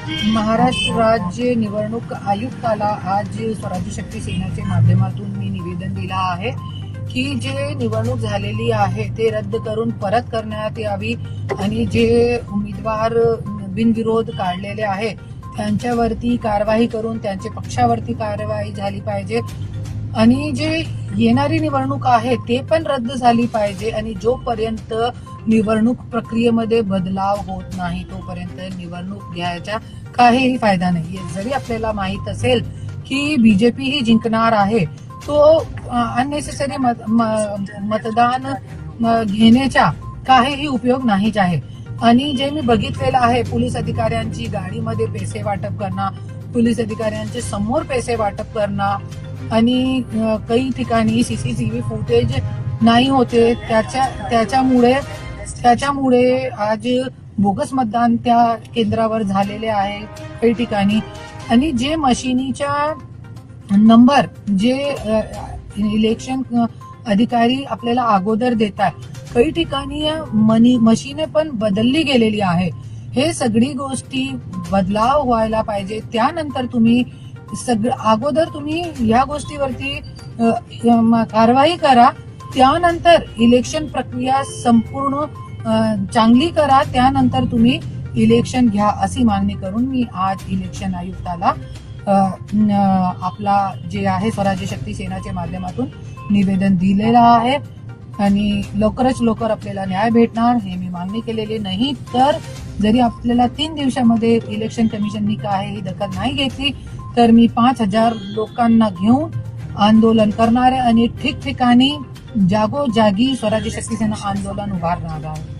महाराष्ट्र राज्य निवडणूक आयुक्ताला आज स्वराज्य शक्ती सेनेच्या माध्यमातून मी निवेदन दिलं आहे की जे निवडणूक झालेली आहे ते रद्द करून परत करण्यात यावी आणि जे उमेदवार बिनविरोध काढलेले आहे त्यांच्यावरती कारवाई करून त्यांच्या पक्षावरती कारवाई झाली पाहिजे आणि जे येणारी निवडणूक आहे ते पण रद्द झाली पाहिजे आणि जोपर्यंत निवडणूक प्रक्रियेमध्ये बदलाव होत नाही तोपर्यंत निवडणूक घ्यायचा काहीही फायदा नाही. जरी आपल्याला माहित असेल की बीजेपी ही जिंकणार आहे तो अननेसेसरी मतदान घेण्याचा काहीही उपयोग नाहीच आहे. आणि जे मी बघितलेलं आहे पोलीस अधिकाऱ्यांची गाडीमध्ये पैसे वाटप करणं, पोलीस अधिकाऱ्यांचे समोर पैसे वाटप करणं आणि काही ठिकाणी सीसीटीव्ही फुटेज नाही होते त्याच्यामुळे आज बोगस मतदान त्या केंद्रावर झालेले आहे काही ठिकाणी. आणि जे मशिनीच्या नंबर जे इलेक्शन अधिकारी आपल्याला अगोदर देतात काही ठिकाणी मशीने पण बदलली गेलेली आहे. हे सगळी गोष्टी बदलाव व्हायला पाहिजे. त्यानंतर तुम्ही अगोदर तुम्ही या गोष्टीवरती कारवाई करा, त्यानंतर इलेक्शन प्रक्रिया संपूर्ण चांगली करा, त्यानंतर तुम्ही इलेक्शन घ्या अशी मागणी करून मी आज इलेक्शन आयुक्ताला आपला जे आहे स्वराज्य शक्ती सेनेच्या माध्यमातून निवेदन दिलेलं आहे आणि लवकरच लवकर आपल्याला न्याय भेटणार हे मी मागणी केलेली. नाही तर जरी आपल्याला 3 दिवसामध्ये इलेक्शन कमिशननी काहीही दखल नाही घेतली तर मी 5,000 लोकांना घेऊन आंदोलन करणार आहे आणि ठिकठिकाणी जागोजागी स्वराज्य शक्ती सेना आंदोलन उभारणार आहे.